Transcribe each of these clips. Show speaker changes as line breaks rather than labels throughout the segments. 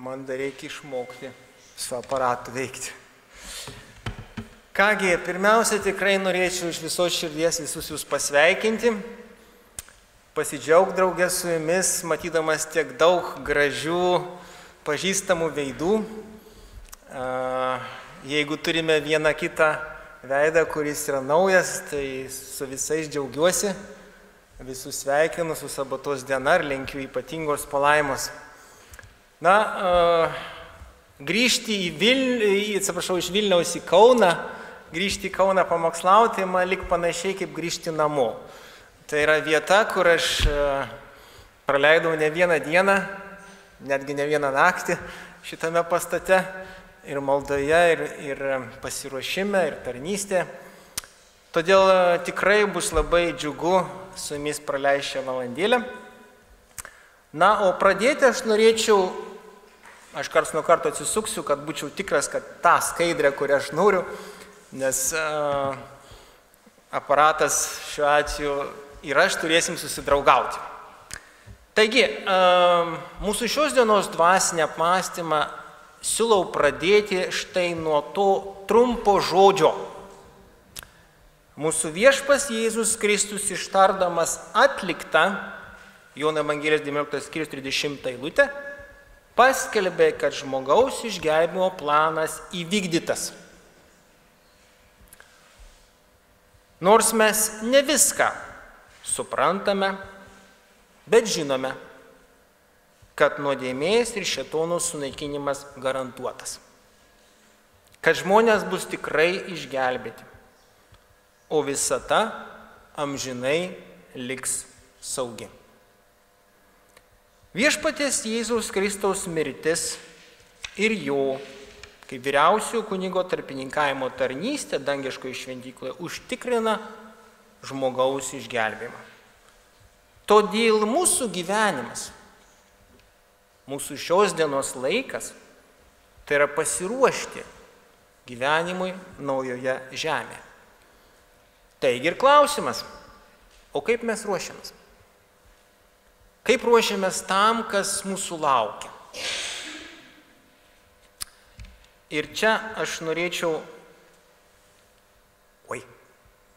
Man dar reikia išmokti su aparatu veikti. Kągi, pirmiausia, tikrai norėčiau iš visos širdies visus jūs pasveikinti, pasidžiaugti draugę su jumis, matydamas tiek daug gražių, pažįstamų veidų. Jeigu turime vieną kitą veidą, kuris yra naujas, tai su visais džiaugiuosi, visus sveikinu su Sabatos diena ir linkiu ypatingos palaimos. Grįžti iš Vilniaus į Kauną, grįžti į Kauną pamokslauti, man lik panašiai kaip grįžti namo. Tai yra vieta, kur aš praleidau ne vieną dieną, netgi ne vieną naktį šitame pastate, ir maldoje, ir pasiruošime, ir tarnystė. Todėl tikrai bus labai džiugu su jumis praleisti šią valandėlę. O pradėti aš norėčiau, aš karts nuo karto atsisuksiu, kad būčiau tikras, kad tą skaidrę, kurią aš noriu, nes aparatas šiuo atveju ir aš turėsim susidraugauti. Taigi, mūsų šios dienos dvasinę apmąstymą siūlau pradėti štai nuo to trumpo žodžio. Mūsų viešpas Jėzus Kristus ištardamas atliktą, Jono Evangelijos 19 skyrius 30 eilutę, paskelbė, kad žmogaus išgelbėjimo planas įvykdytas. Nors mes ne viską suprantame, bet žinome, kad nuodėmės ir šėtono sunaikinimas garantuotas. Kad žmonės bus tikrai išgelbėti, o visata amžinai liks saugi. Viešpaties Jėzaus Kristaus mirtis ir jo, kaip vyriausiojo kunigo tarpininkavimo tarnystė dangiškoje šventykloje, užtikrina žmogaus išgelbėjimą. Todėl mūsų gyvenimas, mūsų šios dienos laikas, tai yra pasiruošti gyvenimui naujoje žemėje. Taigi ir klausimas, o kaip mes ruošiamės? Kaip ruošiamės tam, kas mūsų laukia? Ir čia aš norėčiau...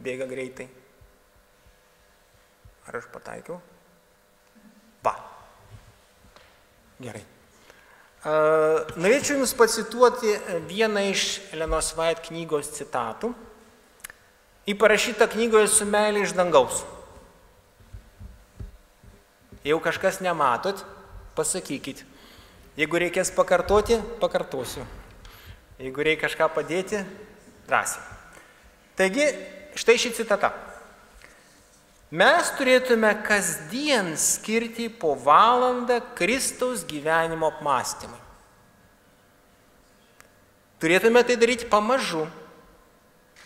Bėga greitai. Ar aš pataikiau? Gerai. Norėčiau jums pacituoti vieną iš Elenos White knygos citatų. Įparašyta knygoje Su meilė iš dangaus. Jeigu kažkas nematot, pasakykit. Jeigu reikės pakartoti, pakartosiu. Jeigu reikia kažką padėti, drąsiai. Taigi, štai ši citata. Mes turėtume kasdien skirti po valandą Kristaus gyvenimo apmąstymui. Turėtume tai daryti pamažu,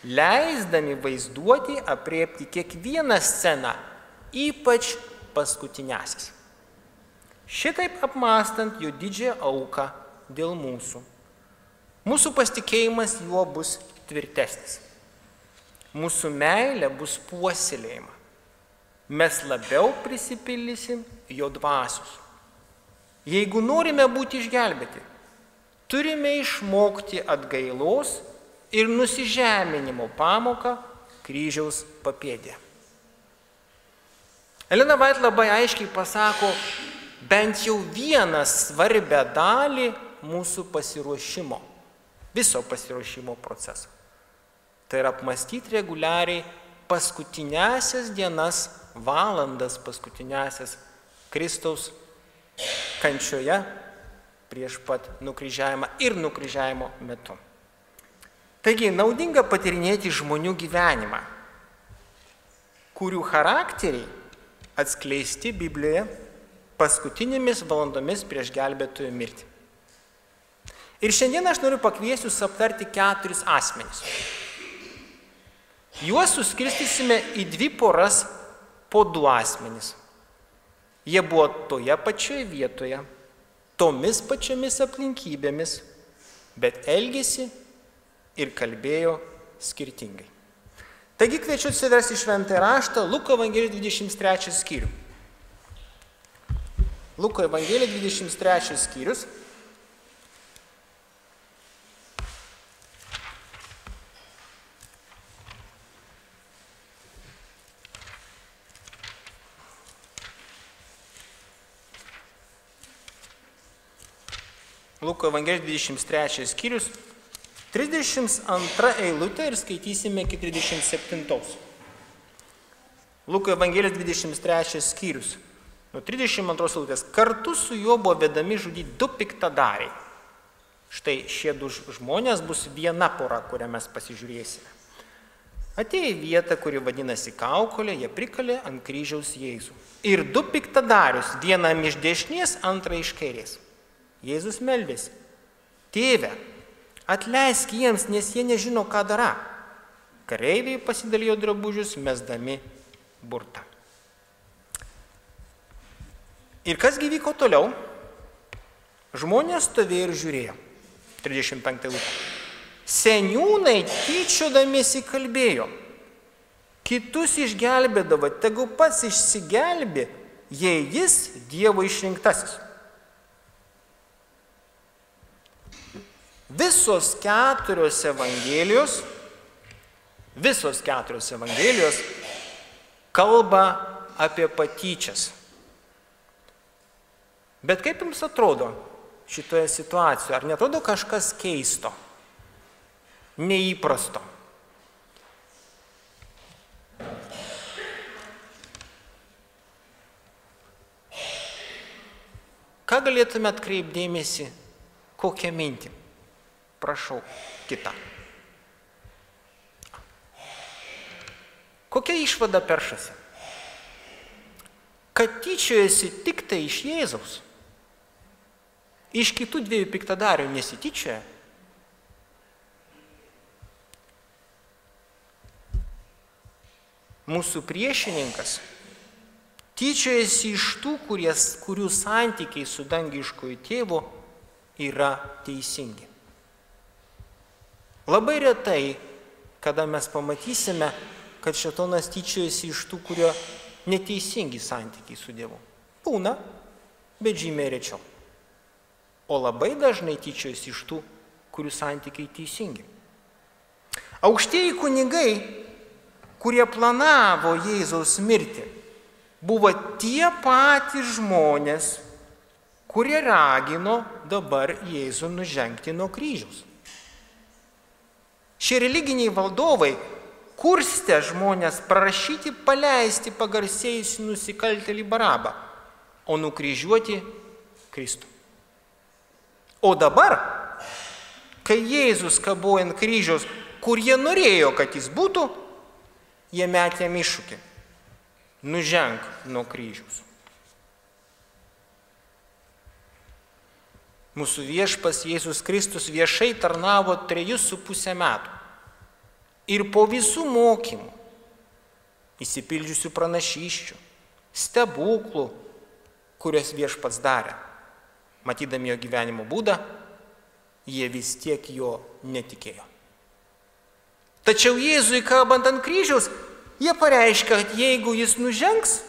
leisdami vaizduoti, aprėpti kiekvieną sceną, ypač paskutiniasis. Šitaip apmąstant jo didžiąją auką dėl mūsų. Mūsų pasitikėjimas juo bus tvirtesnis. Mūsų meilė bus puoselėjama. Mes labiau prisipildysim jo dvasios. Jeigu norime būti išgelbėti, turime išmokti atgailos ir nusižeminimo pamoką kryžiaus papėdėje. Elena White labai aiškiai pasako bent jau vieną svarbę dalį mūsų pasiruošimo, viso pasiruošimo proceso. Tai yra apmąstyti reguliariai paskutiniasias dienas, valandas paskutiniasias Kristaus kančioje prieš pat nukryžiavimą ir nukryžiavimo metu. Taigi, naudinga patyrinėti žmonių gyvenimą, kurių charakteriai atskleisti Biblijoje paskutinėmis valandomis prieš gelbėtojo mirtį. Ir šiandien aš noriu pakviesti jūs aptarti 4 asmenis. Juos suskirstysime į 2 poras po 2 asmenis. Jie buvo toje pačioje vietoje, tomis pačiomis aplinkybėmis, bet elgėsi ir kalbėjo skirtingai. Taigi kviečiu atsiversti Šventąjį raštą Luko Evangelijos 23 skyrių. Luko Evangelijos 23 skyrius Luko Evangelijos 23 skyrius, 32 eilutė ir skaitysime iki 37. Luko Evangelijos 23 skyrius, nuo 32 eilutės. Kartu su juo buvo vedami žudyti 2 piktadariai. Štai šie 2 žmonės bus viena pora, kurią mes pasižiūrėsime. Atėjo į vietą, kuri vadinasi Kaukolė, jie prikalė ant kryžiaus Jėzų. Ir 2 piktadarius, vienam iš dešinės, antrą iš kairės. Jėzus meldėsi: Tėve, atleisk jiems, nes jie nežino, ką daro. Kareiviai pasidalijo drabužius, mesdami burtą. Ir kas vyko toliau? Žmonės stovėjo ir žiūrėjo. 35 eilutė. Seniūnai tyčiodamiesi kalbėjo: kitus išgelbėdavo, tegu pats išsigelbė, jei jis Dievo išrinktasis. Visos 4 Evangelijos kalba apie patyčias. Bet kaip jums atrodo šitoje situacijoje? Ar netrodo kažkas keisto, neįprasto? Ką galėtume atkreipdėmėsi, kokią mintį? Prašau, kitą. Kokia išvada peršasi? Kad tyčiojasi tik tai iš Jėzaus. Iš kitų 2 piktadarių nesityčioja. Mūsų priešininkas tyčiojasi iš tų, kurių santykiai su dangiškoju tėvu yra teisingi. Labai retai, kada mes pamatysime, kad šėtonas tyčiojasi iš tų, kurio neteisingi santykiai su Dievu. Būna, bet žymiai rečiau. O labai dažnai tyčiojasi iš tų, kurių santykiai teisingi. Aukštieji kunigai, kurie planavo Jėzaus mirtį, buvo tie patys žmonės, kurie ragino dabar Jėzų nužengti nuo kryžiaus. Šie religiniai valdovai kurstė žmonės prašyti paleisti pagarsėjusį nusikaltėlį Barabą, o nukryžiuoti Kristų. O dabar, kai Jėzus kabojo ant kryžiaus, kur jie norėjo, kad jis būtų, jie metė jam iššūkį: nuženk nuo kryžiaus. Mūsų viešpas Jėzus Kristus viešai tarnavo 3,5 metų. Ir po visų mokymų, įsipildžiusių pranašysčių, stebuklų, kurias viešpats darė, matydami jo gyvenimo būdą, jie vis tiek jo netikėjo. Tačiau Jėzui kabant ant kryžiaus, jie pareiškia, kad jeigu jis nužengs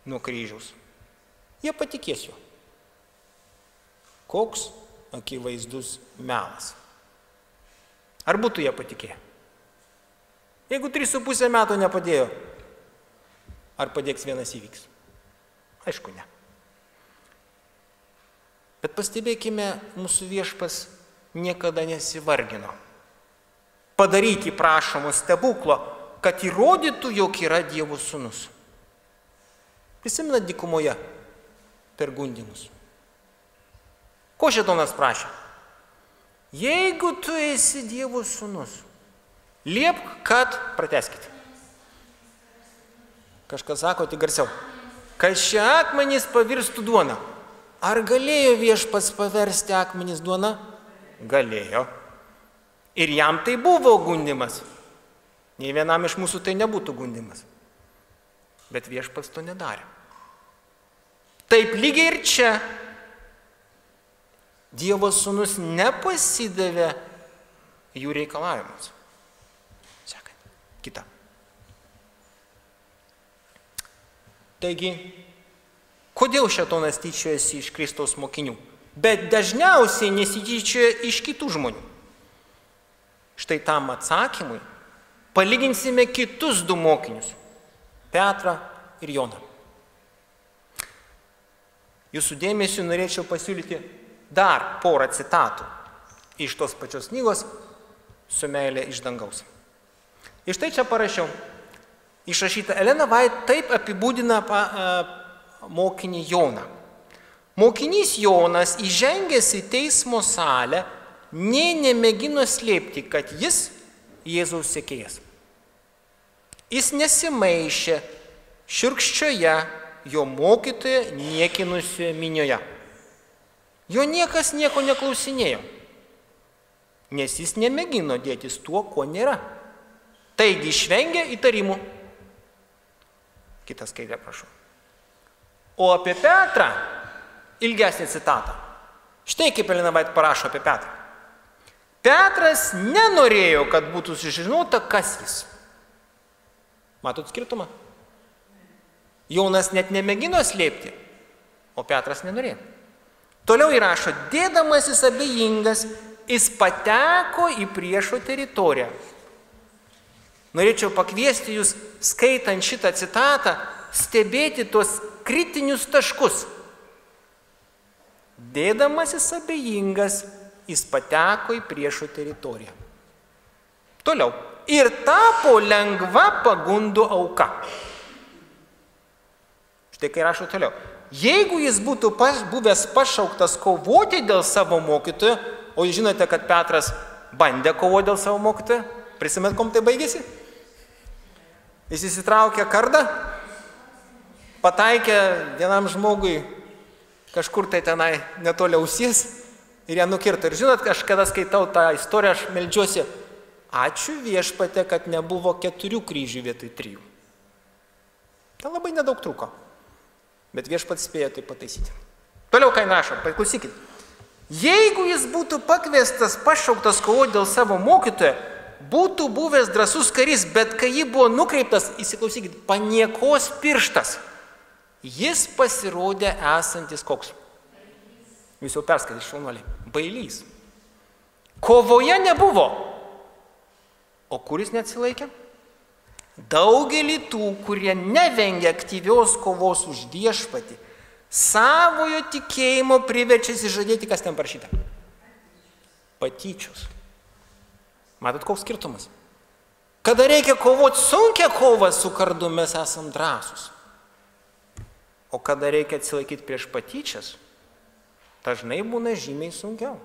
nuo kryžiaus, jie patikės jo. Koks akivaizdus melas. Ar būtų jie patikėję? Jeigu 3,5 metų nepadėjo, ar padėks vienas įvyks? Aišku, ne. Bet pastebėkime, mūsų viešpas niekada nesivargino padaryti prašomo stebuklo, kad įrodytų, jog yra Dievo sūnus. Prisimenat dykumoje per gundymus. Ko šėtonas prašė? Jeigu tu esi Dievo sūnus, liepk, kad... Pratęskite. Kažkas sako, tai garsiau. Kad šie akmenys pavirstų duona. Ar galėjo viešpats paversti akmenys duona? Galėjo. Ir jam tai buvo gundymas. Nei vienam iš mūsų tai nebūtų gundymas. Bet viešpats to nedarė. Taip lygiai ir čia Dievo sūnus nepasidavė jų reikalavimus. Sekant. Kita. Taigi, kodėl šėtonas tyčiojasi iš Kristaus mokinių? Bet dažniausiai nesityčioja iš kitų žmonių. Štai tam atsakymui palyginsime kitus 2 mokinius – Petrą ir Joną. Jūsų dėmesiu norėčiau pasiūlyti dar porą citatų iš tos pačios knygos Su meilė iš dangaus. Iš tai čia parašiau. Išrašyta Elena White taip apibūdina mokinį Joną. Mokinys Jonas įžengęs į teismo salę nė nemėgino slėpti, kad jis Jėzaus sekėjas. Jis nesimaišė šiurkščioje jo mokytoje niekinusioje minioje. Jo niekas nieko neklausinėjo, nes jis nemėgino dėtis tuo, ko nėra. Taigi išvengė įtarimų. Kitą skaidrę, prašau. O apie Petrą ilgesnį citatą. Štai kaip Elena White parašo apie Petrą. Petras nenorėjo, kad būtų sužinota, kas jis. Matot skirtumą? Jonas net nemėgino slėpti, o Petras nenorėjo. Toliau įrašo, dėdamasis abejingas, jis pateko į priešo teritoriją. Norėčiau pakviesti jūs, skaitant šitą citatą, stebėti tuos kritinius taškus. Dėdamasis abejingas, jis pateko į priešo teritoriją. Toliau. Ir tapo lengva pagundų auka. Štai kai rašo toliau. Jeigu jis būtų buvęs pašauktas kovoti dėl savo mokytojo, o jūs žinote, kad Petras bandė kovoti dėl savo mokytojo, prisimet, kom tai baigėsi? Jis įsitraukė kardą, pataikė vienam žmogui kažkur tai tenai netoli ausies ir ją nukirto. Ir žinot, aš kada skaitau tą istoriją, aš meldžiuosi, ačiū Viešpatie, kad nebuvo 4 kryžių vietoj 3. Ten labai nedaug trūko, bet Viešpats spėjo tai pataisyti. Toliau ką rašo, paklausykit. Jeigu jis būtų pakviestas, pašauktas kovoti dėl savo mokytojo, būtų buvęs drąsus karys, bet kai jį buvo nukreiptas, įsiklausykit, paniekos pirštas, jis pasirodė esantis koks? Jūs jau perskaitėte, šaunuoliai. Bailys. Kovoje nebuvo. O kuris neatsilaikė? Daugelį tų, kurie nevengia aktyvios kovos už Viešpatį, savojo tikėjimo priverčia išsižadėti, kas ten parašyta. Patyčios. Matot, koks skirtumas? Kada reikia kovoti sunkią kovą su kardu, mes esam drąsūs. O kada reikia atsilaikyti prieš patyčias, dažnai būna žymiai sunkiau.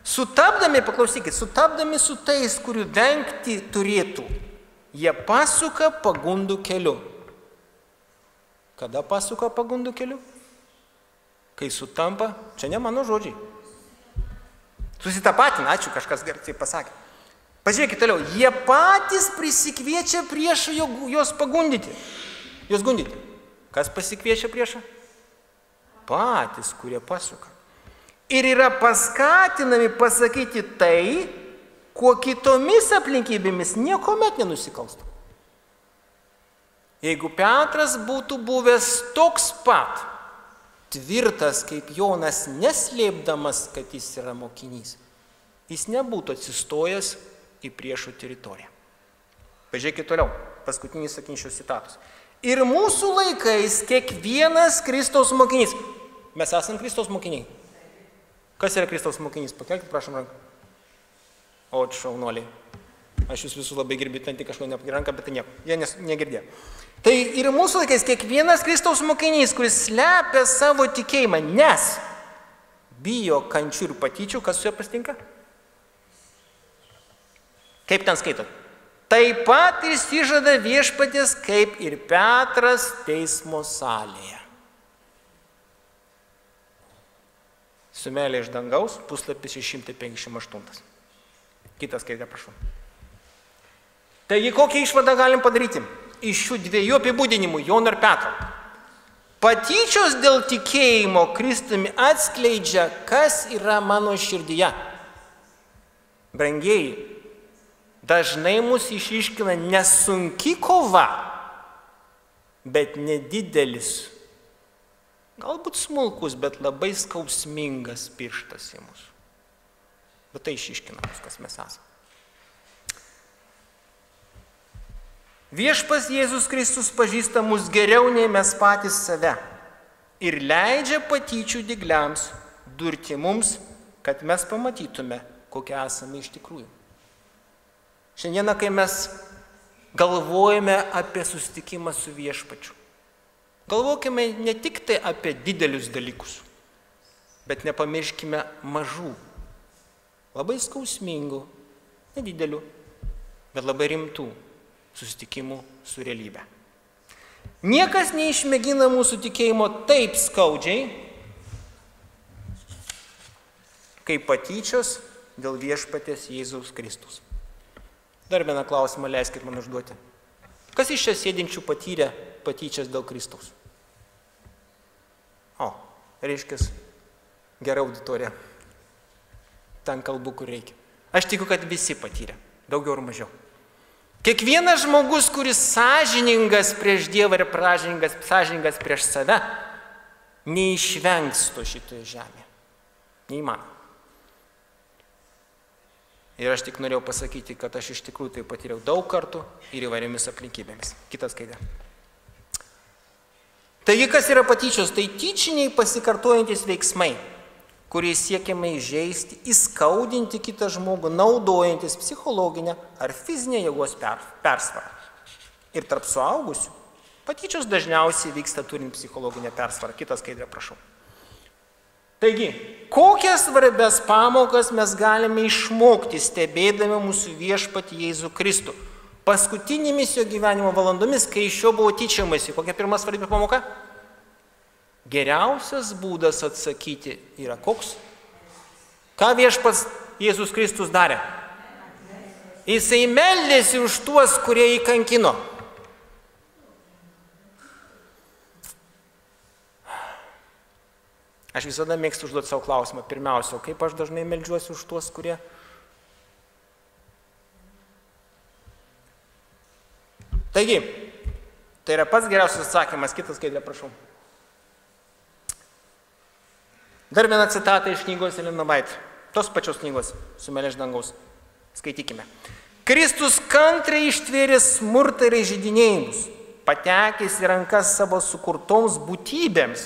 Sutapdami, paklausykit, sutapdami su tais, kurių vengti turėtų, jie pasuka pagundų keliu. Kada pasuka pagundų keliu? Kai sutampa, čia ne mano žodžiai. Susitapatina, ačiū, kažkas gerai pasakė. Pažiūrėkit toliau, jie patys prisikviečia priešą juos pagundyti, juos gundyti. Kas pasikviečia priešą? Patys, kurie pasuka. Ir yra paskatinami pasakyti tai, kuo kitomis aplinkybėmis niekomet nenusikalstų. Jeigu Petras būtų buvęs toks pat tvirtas kaip Jonas, neslėpdamas, kad jis yra mokinys, jis nebūtų atsistojęs į priešo teritoriją. Pažiūrėkit toliau, paskutinis sakinys citatos. Ir mūsų laikais kiekvienas Kristaus mokinys. Mes esam Kristaus mokiniai. Kas yra Kristaus mokinys? Pakelkit, prašom, ranką. O, šaunuoliai. Aš jūs visų labai gerbiu, ten tik kažko ranką, bet tai nieko. Jie negirdėjo. Tai ir mūsų laikais kiekvienas Kristaus mokinys, kuris slepia savo tikėjimą, nes bijo kančių ir patyčių, kas su juo pasitinka? Kaip ten skaitot? Taip pat išsižada Viešpaties, kaip ir Petras teismo salėje. Su meilė iš dangaus, puslapis 658. Kitas skaitė, prašau. Taigi, kokią išvadą galim padaryti? Iš šių 2 apibūdinimų, Jono ir Petro. Patyčios dėl tikėjimo Kristumi atskleidžia, kas yra mano širdyje. Brangieji, dažnai mus išiškina nesunki kova, bet nedidelis, galbūt smulkus, bet labai skausmingas pirštas į mus. Bet tai išiškina mus, kas mes esame. Viešpas Jėzus Kristus pažįsta mus geriau nei mes patys save ir leidžia patyčių dygliams durti mums, kad mes pamatytume, kokie esame iš tikrųjų. Šiandieną, kai mes galvojame apie susitikimą su Viešpačiu, galvokime ne tik tai apie didelius dalykus, bet nepamirškime mažų, labai skausmingų, nedidelių, bet labai rimtų susitikimų su realybė. Niekas neišmėgina mūsų tikėjimo taip skaudžiai, kaip patyčios dėl Viešpaties Jėzaus Kristus. Dar vieną klausimą leiskit man užduoti. Kas iš čia sėdinčių patyrė patyčias dėl Kristaus? Reiškia, gera auditorija. Ten kalbu, kur reikia. Aš tikiu, kad visi patyrė, daugiau ar mažiau. Kiekvienas žmogus, kuris sąžiningas prieš Dievą ir sąžiningas prieš save, neišvengs to šitoje žemėje. Neįmanoma. Ir aš tik norėjau pasakyti, kad aš iš tikrųjų tai patyriau daug kartų ir įvairiomis aplinkybėmis. Kitas skaidrė. Taigi, kas yra patyčios? Tai tyčiniai pasikartojantis veiksmai, kuriais siekiama įžeisti, įskaudinti kitą žmogų, naudojantis psichologinę ar fizinę jėgos persvarą. Ir tarp suaugusių patyčios dažniausiai vyksta turint psichologinę persvarą. Kitą skaidrę, prašau. Taigi, kokias svarbias pamokas mes galime išmokti, stebėdami mūsų Viešpatį Jėzų Kristų? Paskutinėmis jo gyvenimo valandomis, kai iš jo buvo tyčiamasi, kokia pirma svarbi pamoka? Geriausias būdas atsakyti yra koks? Ką Viešpats Jėzus Kristus darė? Jisai meldėsi už tuos, kurie jį kankino. Aš visada mėgstu užduoti savo klausimą. Pirmiausia, kaip aš dažnai meldžiuosi už tuos, kurie... Taigi, tai yra pats geriausias atsakymas. Kitas skaidrė, prašau. Dar vieną citatą iš knygos Elena White. Tos pačios knygos Su meile iš dangaus. Skaitykime. Kristus kantriai ištvėrė smurtą ir įžeidinėjimus, patekęs į rankas savo sukurtoms būtybėms,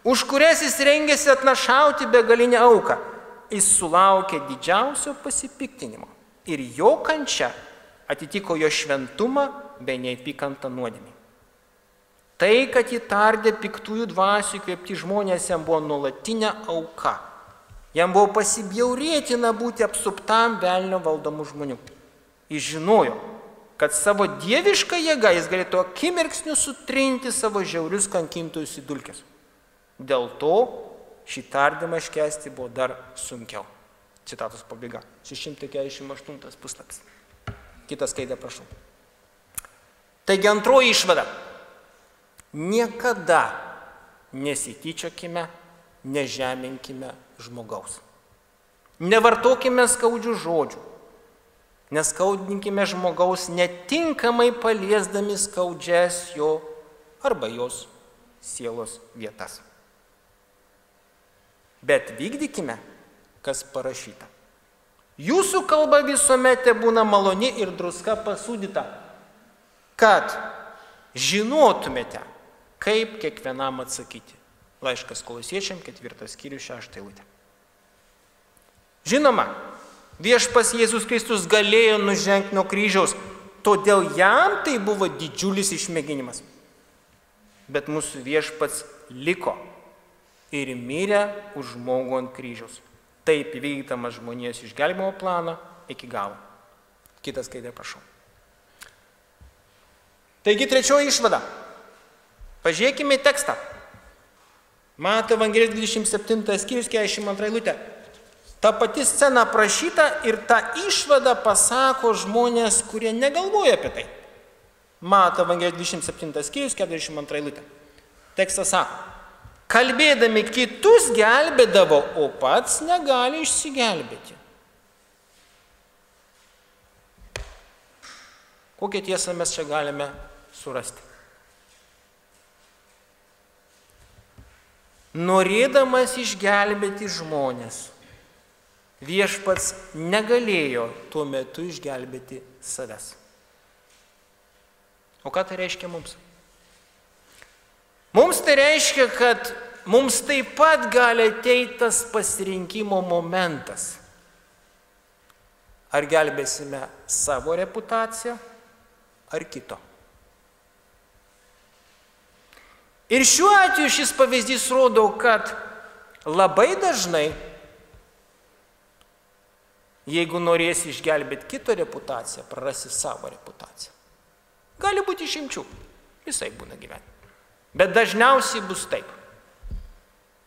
už kurias jis rengėsi atnašauti begalinę auką. Jis sulaukė didžiausio pasipiktinimo. Ir jo kančia atitiko jo šventumą bei neapykantą nuodėmei. Tai, kad jį tardė piktųjų dvasių įkvėpti žmonės, jam buvo nuolatinė auka. Jam buvo pasibjaurėtina būti apsuptam velnio valdomų žmonių. Jis žinojo, kad savo dievišką jėgą jis galėtų akimirksniu sutrinti savo žiaurius kankintojus į dulkes. Dėl to šį tardymą iškęsti buvo dar sunkiau. Citatos pabaiga. 648 puslapis. Kitas skaidrė, prašau. Taigi antroji išvada. Niekada nesityčiokime, nežeminkime žmogaus. Nevartokime skaudžių žodžių. Neskaudinkime žmogaus netinkamai paliesdami skaudžias jo arba jos sielos vietas. Bet vykdykime, kas parašyta. Jūsų kalba visuomet būna maloni ir druska pasūdyta, kad žinotumėte, kaip kiekvienam atsakyti. Laiškas Kolosiečiam, 4 skyrius, 6 eilutė. Žinoma, Viešpas Jėzus Kristus galėjo nužengti nuo kryžiaus, todėl jam tai buvo didžiulis išmėginimas. Bet mūsų Viešpats liko ir mirė už žmogų ant kryžiaus. Taip įvykdydamas žmonijos išgelbėjimo planą iki galo. Kitas skaidrė, prašau. Taigi trečioji išvada. Pažiūrėkime į tekstą. Mato Evangelijos 27 skyrius 42 eilutė. Ta pati scena aprašyta ir ta išvada pasako žmonės, kurie negalvoja apie tai. Mato Evangelijos 27 skyrius 42 eilutė. Tekstas sako, kalbėdami kitus gelbėdavo, o pats negali išsigelbėti. Kokią tiesą mes čia galime surasti? Norėdamas išgelbėti žmonės, Viešpats negalėjo tuo metu išgelbėti savęs. O ką tai reiškia mums? Mums tai reiškia, kad mums taip pat gali ateiti tas pasirinkimo momentas. Ar gelbėsime savo reputaciją, ar kito. Ir šiuo atveju šis pavyzdys rodo, kad labai dažnai, jeigu norėsi išgelbėti kito reputaciją, prarasi savo reputaciją. Gali būti išimčių, visai būna gyvenime. Bet dažniausiai bus taip.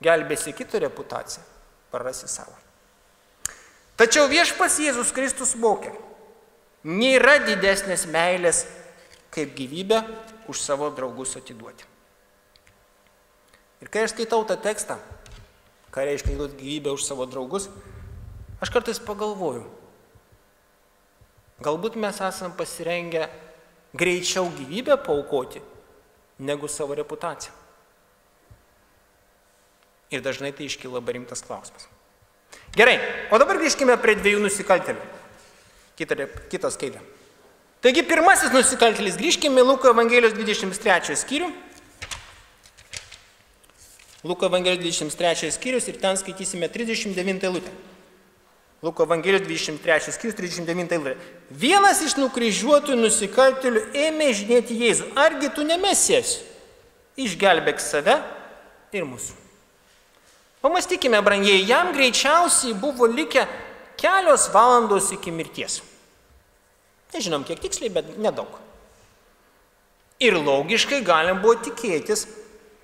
Gelbėsi kito reputaciją, prarasi savo. Tačiau viešpats Jėzus Kristus mokė, nėra didesnės meilės, kaip gyvybę už savo draugus atiduoti. Ir kai aš skaitau tą tekstą, ką reiškia atiduoti gyvybę už savo draugus, aš kartais pagalvoju, galbūt mes esam pasirengę greičiau gyvybę paaukoti, negu savo reputaciją. Ir dažnai tai iškyla labai rimtas klausimas. Gerai, o dabar grįžkime prie dviejų nusikaltėlių. Kitą skaitę. Taigi pirmasis nusikaltėlis, grįžkime į Luko Evangelijos 23 skyrių. Luko Evangelijos 23 skyrius ir ten skaitysime 39 eilutę. Luko Evangelijos 23 skyrius 39 eilutė. Vienas iš nukryžiuotų nusikaltėlių ėmė žinėti Jėzų. Argi tu ne Mesijas? Išgelbėk save ir mūsų. Pamastykime, brangieji, jam greičiausiai buvo likę kelios valandos iki mirties. Nežinom, kiek tiksliai, bet nedaug. Ir logiškai galim buvo tikėtis,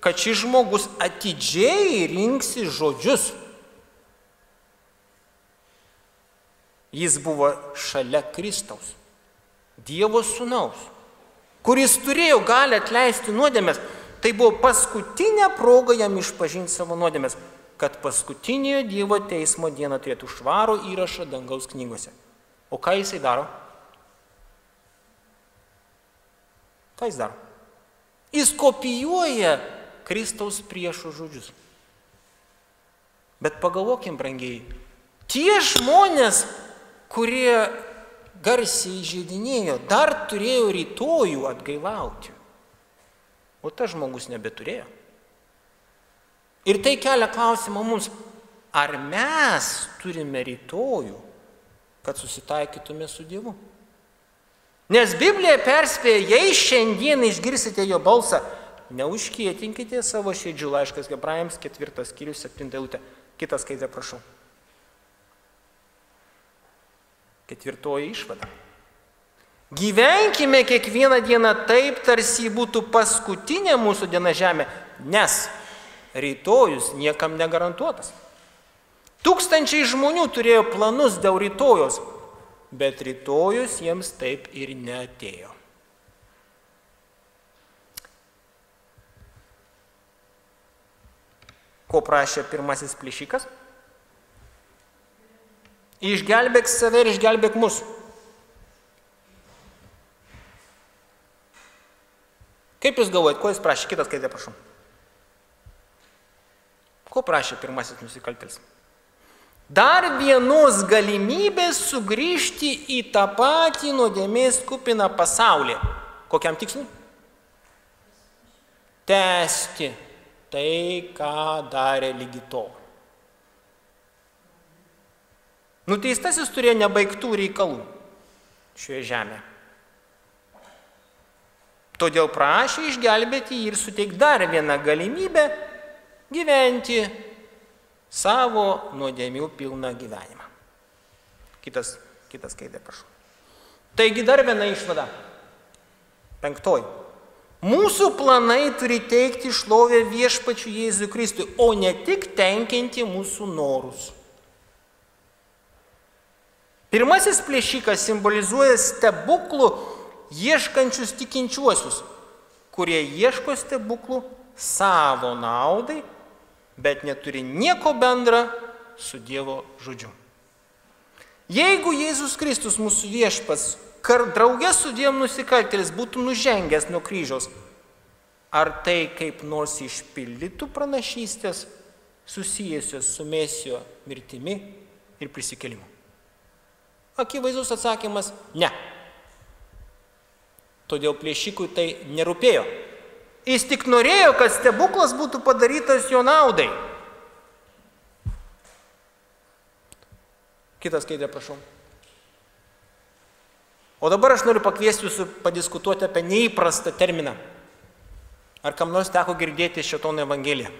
kad šis žmogus atidžiai rinksi žodžius. Jis buvo šalia Kristaus, Dievo sūnaus, kuris turėjo galią atleisti nuodėmes. Tai buvo paskutinė proga jam išpažinti savo nuodėmes, kad paskutinėje Dievo teismo dieną turėtų švarų įrašą dangaus knygose. O ką jisai daro? Ką jis daro? Jis kopijuoja Kristaus priešų žodžius. Bet pagalvokim, brangiai, tie žmonės, kurie garsiai įžeidinėjo, dar turėjo rytojų atgailauti. O tas žmogus nebeturėjo. Ir tai kelia klausimą mums, ar mes turime rytojų, kad susitaikytume su Dievu. Nes Biblija perspėja, jei šiandien išgirsite jo balsą, neužkietinkite savo širdžių. Laiškas Hebrajams 4 skyrius 7 eilutė. Kitą skaitę, prašau. 4 išvada. Gyvenkime kiekvieną dieną taip, tarsi būtų paskutinė mūsų diena žemė, nes rytojus niekam negarantuotas. Tūkstančiai žmonių turėjo planus dėl rytojos, bet rytojus jiems taip ir neatėjo. Ko prašė pirmasis plėšikas? Išgelbėk save ir išgelbėk mus. Kaip jūs galvojat, ko jis prašė? Kitas skaitė, prašau. Ko prašė pirmasis nusikaltėlis? Dar vienos galimybės sugrįžti į tą patį nuodėmės kupiną pasaulį. Kokiam tikslui? Tęsti tai, ką darė lygi tol. Nuteistasis turėjo nebaigtų reikalų šioje žemėje. Todėl prašė išgelbėti jį ir suteikti dar vieną galimybę gyventi savo nuodėmių pilną gyvenimą. Kitas skaitė, prašau. Taigi dar viena išvada. 5. Mūsų planai turi teikti šlovę viešpačiui Jėzui Kristui, o ne tik tenkinti mūsų norus. Pirmasis plėšikas simbolizuoja stebuklų ieškančius tikinčiuosius, kurie ieško stebuklų savo naudai, bet neturi nieko bendra su Dievo žodžiu. Jeigu Jėzus Kristus, mūsų viešpats, drauge su Dievu nusikaltėlis būtų nužengęs nuo kryžiaus, ar tai kaip nors išpildytų pranašystės susijusios su Mesijo mirtimi ir prisikėlimu? Akivaizdus atsakymas – ne. Todėl plėšikui tai nerūpėjo. Jis tik norėjo, kad stebuklas būtų padarytas jo naudai. Kitas skaidrė, prašau. O dabar aš noriu pakviesti jūsų padiskutuoti apie neįprastą terminą. Ar kam nors teko girdėti Šėtono evangeliją?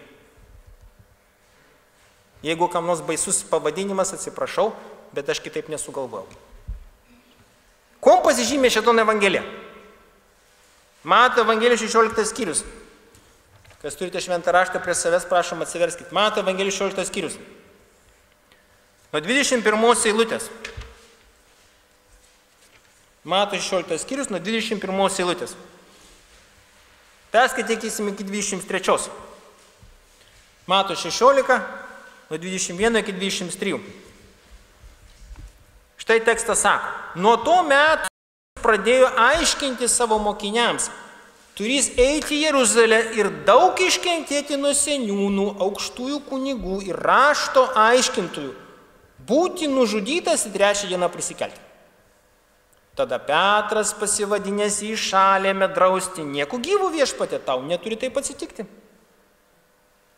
Jeigu kam nors baisus pavadinimas, atsiprašau, bet aš kitaip nesugalvojau. Kuom pasižymė Šėtono evangelija? Mato Evangelijos 16 skyrius. Kas turite šventą raštą prie savęs, prašom atsiverskit. Mato Evangelijos 16 skyrius. Nuo 21 eilutės. Mato 16 skyrius nuo 21 eilutės. Perskaitysim iki 23. Mato 16 nuo 21 iki 23. Štai tekstas sako. Nuo to metų pradėjo aiškinti savo mokiniams, turės eiti į Jeruzalę ir daug iškentėti nuo seniūnų, aukštųjų kunigų ir rašto aiškintojų, būti nužudytas ir 3 dieną prisikelti. Tada Petras pasivadinęs į šalį ėmė drausti, nieku gyvų viešpatie, tau neturi taip atsitikti.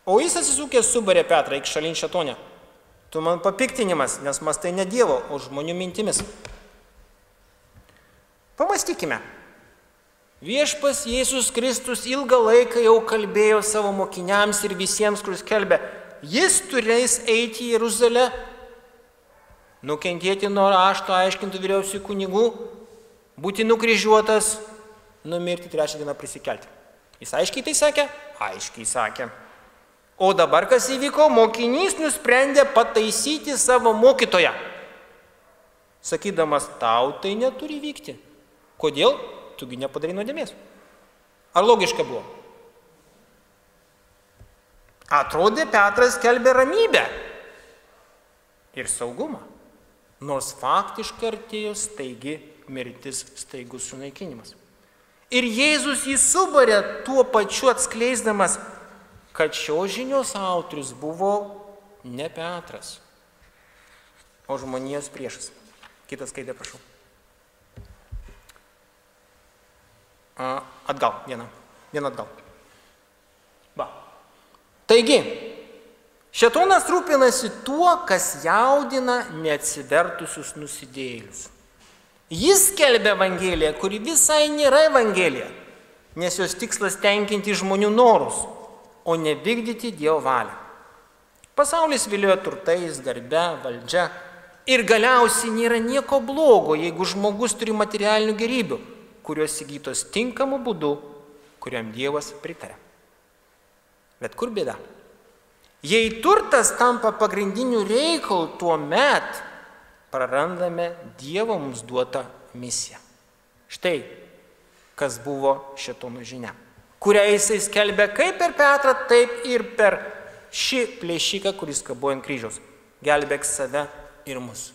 O jis atsisukęs subarė Petrą, eik šalin Šėtone. Tu man papiktinimas, nes mastai ne Dievo, o žmonių mintimis. Pamastykime. Viešpas Jėzus Kristus ilgą laiką jau kalbėjo savo mokiniams ir visiems, kuris kelbė, jis turės eiti į Jeruzalę, nukentėti nuo rašto aiškintų vyriausių kunigų, būti nukryžiuotas, numirti 3 dieną prisikelti. Jis aiškiai tai sakė? Aiškiai sakė. O dabar kas įvyko? Mokinys nusprendė pataisyti savo mokytoją, sakydamas, tau tai neturi vykti. Kodėl? Tugi nepadarai nuodėmės. Ar logiška buvo? Atrodė, Petras skelbė ramybę ir saugumą, nors faktiškai artėjo staigi mirtis, staigus sunaikinimas. Ir Jėzus jį subarė tuo pačiu atskleisdamas, kad šios žinios autorius buvo ne Petras, o žmonijos priešas. Kitas skaidrė, prašau. Atgal, vieną atgal. Va. Taigi, Šėtonas rūpinasi tuo, kas jaudina neatsivertusius nusidėjėlius. Jis skelbia evangeliją, kuri visai nėra evangelija, nes jos tikslas tenkinti žmonių norus, o ne vykdyti Dievo valią. Pasaulis vilioja turtais, garbe, valdžia ir galiausiai nėra nieko blogo, jeigu žmogus turi materialinių gerybių, kurios įgytos tinkamu būdu, kuriam Dievas pritarė. Bet kur bėda? Jei turtas tampa pagrindiniu reikalu, tuomet prarandame Dievo mums duotą misiją. Štai, kas buvo Šėtono žinia, kurią jisai skelbė kaip per Petrą, taip ir per šį plėšiką, kuris kabojo ant kryžiaus. Gelbėk save ir mus.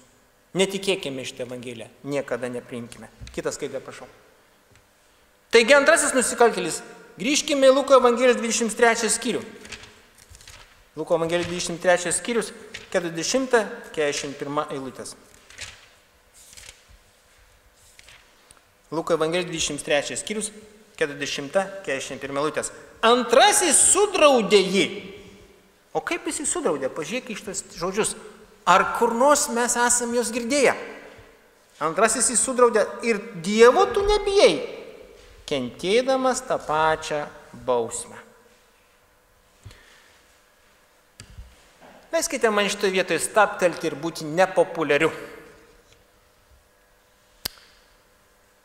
Netikėkime šitą evangeliją, niekada nepriimkime. Kitas skaidrė, prašau. Taigi antrasis nusikaltėlis. Grįžkime į Luko Evangelijos 23 skyrių. Luko Evangelijos 23 skyrius, 40-41 eilutės. Luko Evangelijos 23 skyrius, 40-41 eilutės. Antrasis sudraudė jį. O kaip jis sudraudė? Pažiūrėk į šitas žodžius. Ar kur nors mes esam jos girdėję? Antrasis jis sudraudė ir Dievo tu nebijai, kentėdamas tą pačią bausmę. Leiskite man šitoje vietoje stabtelti ir būti nepopuliariu.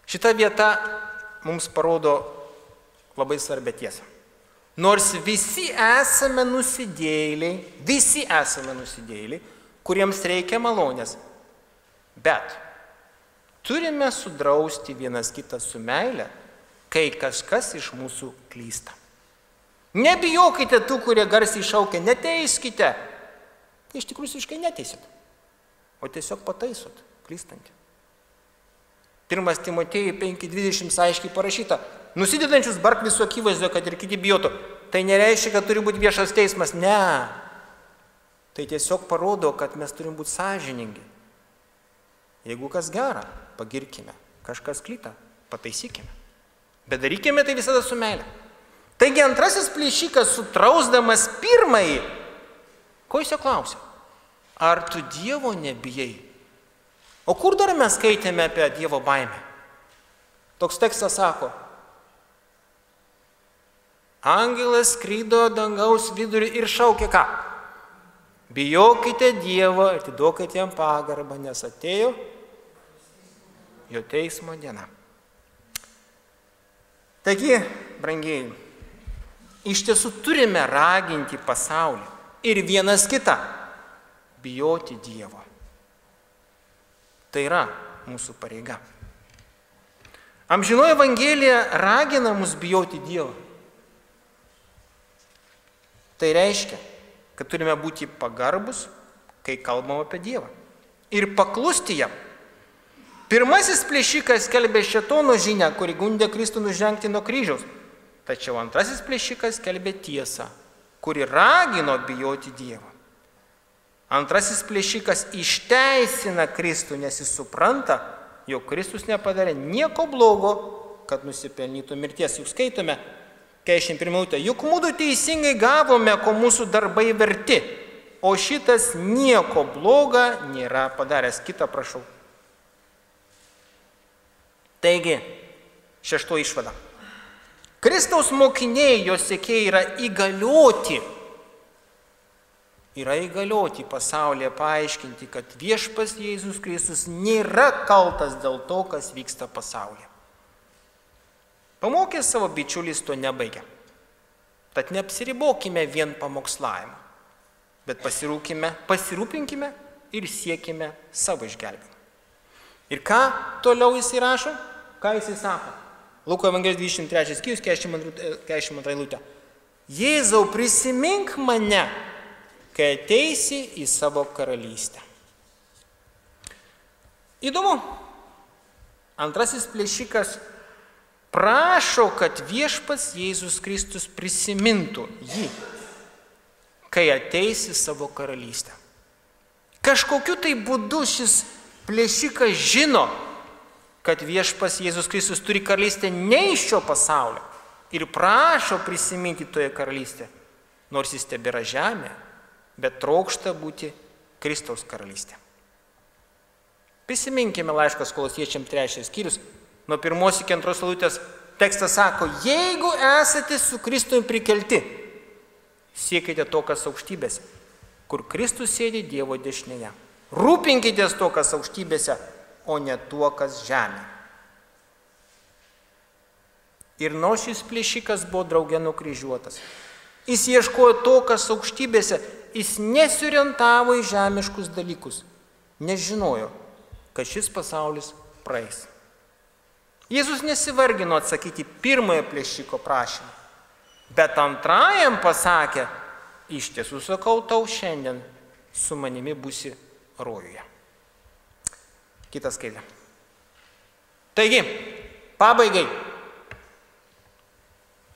Šita vieta mums parodo labai svarbią tiesą. Nors visi esame nusidėjėliai, kuriems reikia malonės, bet turime sudrausti vienas kitą su meile, kai kažkas iš mūsų klysta. Nebijokite tų, kurie garsiai šaukia, neteiskite. Tai iš tikrųjų visiškai neteisit, o tiesiog pataisot klystantį. 1 Timotiejui 5:20 aiškiai parašyta, nusidedančius bark visų akivaizdoje, kad ir kiti bijotų. Tai nereiškia, kad turi būti viešas teismas. Ne. Tai tiesiog parodo, kad mes turim būti sąžiningi. Jeigu kas gera, pagirkime. Kažkas klysta, pataisykime. Bet darykime tai visada su meile. Taigi antrasis plėšikas, sutrausdamas pirmąjį, ko jis jo klausė? Ar tu Dievo nebijai? O kur dar mes skaitėme apie Dievo baimę? Toks tekstas sako, angelas skrydo dangaus vidurį ir šaukė ką? Bijokite Dievo ir atiduokite jam pagarbą, nes atėjo jo teismo diena. Taigi, brangieji, iš tiesų turime raginti pasaulį ir vienas kitą bijoti Dievo. Tai yra mūsų pareiga. Amžinoji Evangelija ragina mus bijoti Dievo. Tai reiškia, kad turime būti pagarbus, kai kalbam apie Dievą. Ir paklusti jam. Pirmasis plėšikas skelbė šėtono žinią, kuri gundė Kristų nužengti nuo kryžiaus. Tačiau antrasis plėšikas skelbė tiesą, kuri ragino bijoti Dievo. Antrasis plėšikas išteisina Kristų, nes jis supranta, jog Kristus nepadarė nieko blogo, kad nusipelnytų mirties. Juk skaitome 41 minutę. Juk mūdu teisingai gavome, ko mūsų darbai verti, o šitas nieko bloga nėra padaręs. Kitą prašau. Taigi, šeštoji išvada. Kristaus mokiniai, jo sekėjai yra įgalioti pasaulyje paaiškinti, kad viešpats Jėzus Kristus nėra kaltas dėl to, kas vyksta pasaulyje. Pamokęs savo bičiulis to nebaigia. Tad neapsiribokime vien pamokslavimu, bet pasirūpinkime ir siekime savo išgelbėjimą. Ir ką toliau jis įrašo? Ką jis sako? Luko Evangelijos 23 skyrius, 42 eilutė. Jėzau, prisimink mane, kai ateisi į savo karalystę. Įdomu. Antrasis plėšikas prašo, kad viešpats Jėzus Kristus prisimintų jį, kai ateis į savo karalystę. Kažkokiu tai būdu šis plėšikas žino, kad viešpats Jėzus Kristus turi karalystę ne iš šio pasaulio ir prašo prisiminti toje karalystėje, nors jis tebėra žemė, bet trokšta būti Kristaus karalystė. Prisiminkime laiškas Kolosiečiams 3 skyrius, nuo 1 iki 2 eilutės tekstas sako, jeigu esate su Kristumi prikelti, siekite to, kas aukštybėse, kur Kristus sėdi Dievo dešinėje. Rūpinkitės to, kas aukštybėse, o ne tuo, kas žemė. Ir nors šis plėšikas buvo drauge nukryžiuotas, jis ieškojo to, kas aukštybėse, jis nesiorientavo į žemiškus dalykus, nežinojo, kad šis pasaulis praeis. Jėzus nesivargino atsakyti pirmojo plėšiko prašymą, bet antrajam pasakė, iš tiesų sakau tau šiandien, su manimi būsi rojuje. Kitas skaidrė. Taigi, pabaigai.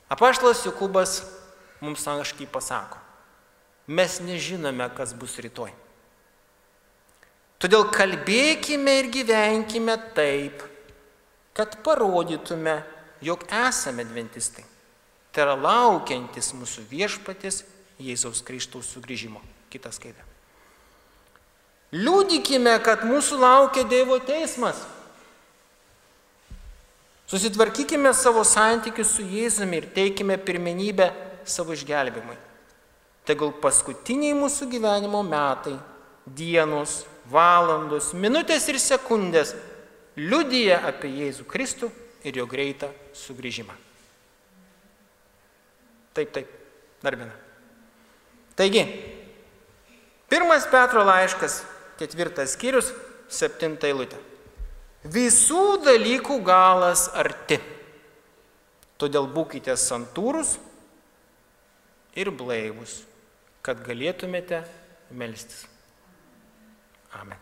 Apaštalas Jokūbas mums aiškiai pasako, mes nežinome, kas bus rytoj. Todėl kalbėkime ir gyvenkime taip, kad parodytume, jog esame adventistai. Tai yra laukiantis mūsų viešpaties Jėzaus Kristaus sugrįžimo. Kitas skaidrė. Liudykime, kad mūsų laukia Dievo teismas. Susitvarkykime savo santykius su Jėzumi ir teikime pirmenybę savo išgelbėjimui. Tegul paskutiniai mūsų gyvenimo metai, dienos, valandos, minutės ir sekundės liudija apie Jėzų Kristų ir jo greitą sugrįžimą. Taip, dar viena. Taigi, 1 Petro laiškas, 4 skyrius, 7 eilutė. Visų dalykų galas arti. Todėl būkite santūrūs ir blaivūs, kad galėtumėte melstis. Amen.